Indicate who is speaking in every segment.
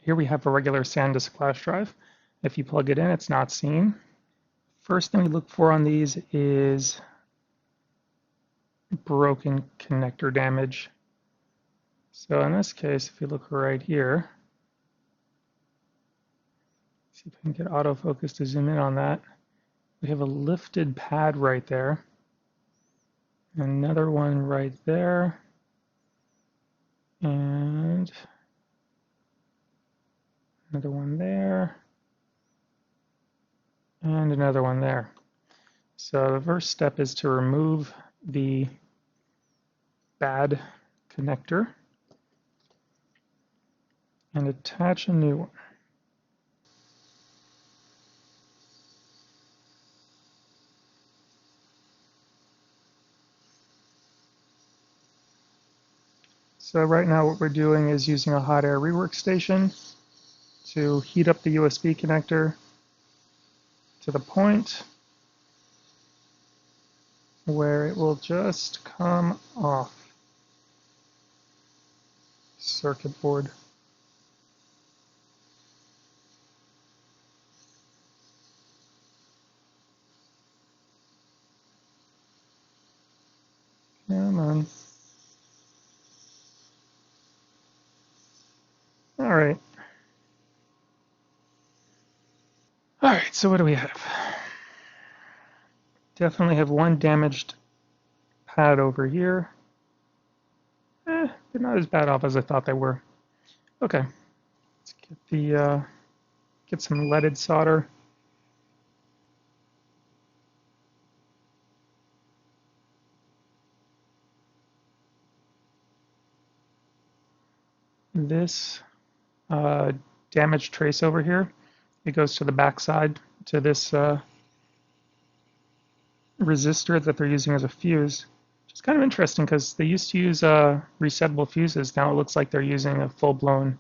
Speaker 1: here we have a regular SanDisk flash drive. If you plug it in, it's not seen. First thing we look for on these is broken connector damage. So in this case, if you look right here, see if I can get autofocus to zoom in on that. We have a lifted pad right there. Another one right there. And another one there. And another one there. So the first step is to remove the bad connector and attach a new one. So right now what we're doing is using a hot air rework station to heat up the USB connector to the point where it will just come off circuit board. Come on. All right. All right, so what do we have? Definitely have one damaged pad over here. They're not as bad off as I thought they were. Okay, let's get some leaded solder. This damaged trace over here, it goes to the back side to this resistor that they're using as a fuse. It's kind of interesting because they used to use resettable fuses. Now it looks like they're using a full-blown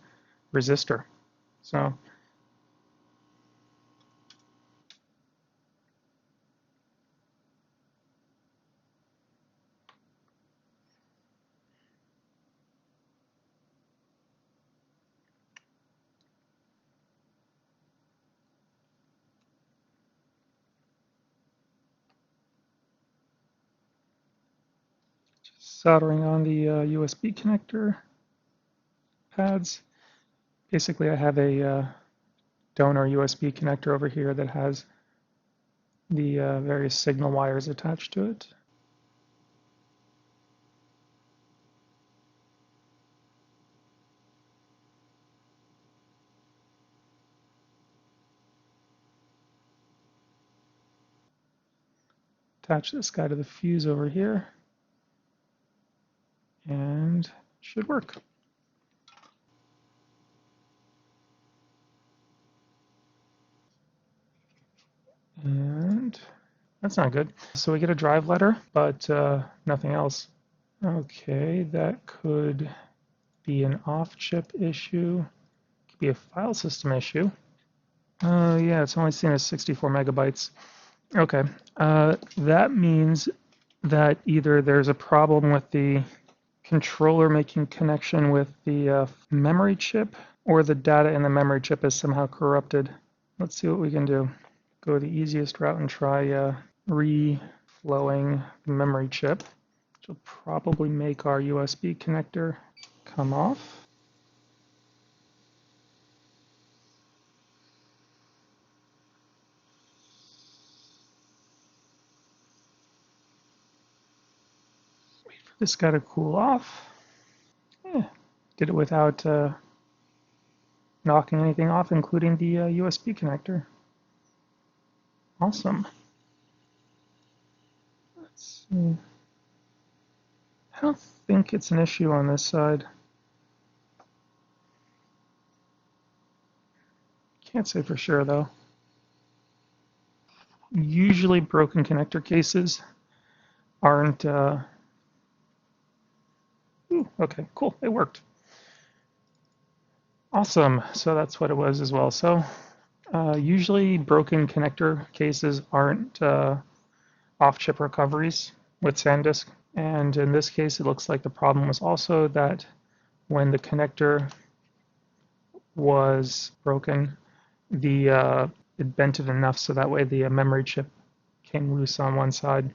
Speaker 1: resistor. So soldering on the USB connector pads. Basically, I have a donor USB connector over here that has the various signal wires attached to it. Attach this guy to the fuse over here, and it should work. And that's not good. So we get a drive letter, but nothing else. Okay, that could be an off-chip issue. Could be a file system issue. Yeah, it's only seen as 64 megabytes. Okay, that means that either there's a problem with the controller making connection with the memory chip, or the data in the memory chip is somehow corrupted. Let's see what we can do. Go the easiest route and try reflowing the memory chip, which will probably make our USB connector come off. Wait for this guy to cool off. Did it without knocking anything off, including the USB connector. Awesome. Let's see. I don't think it's an issue on this side. Can't say for sure though. Usually broken connector cases aren't okay, cool, it worked. Awesome, so that's what it was as well. So usually broken connector cases aren't off-chip recoveries with SanDisk, and in this case it looks like the problem was also that when the connector was broken. It bent it enough so that way the memory chip came loose on one side.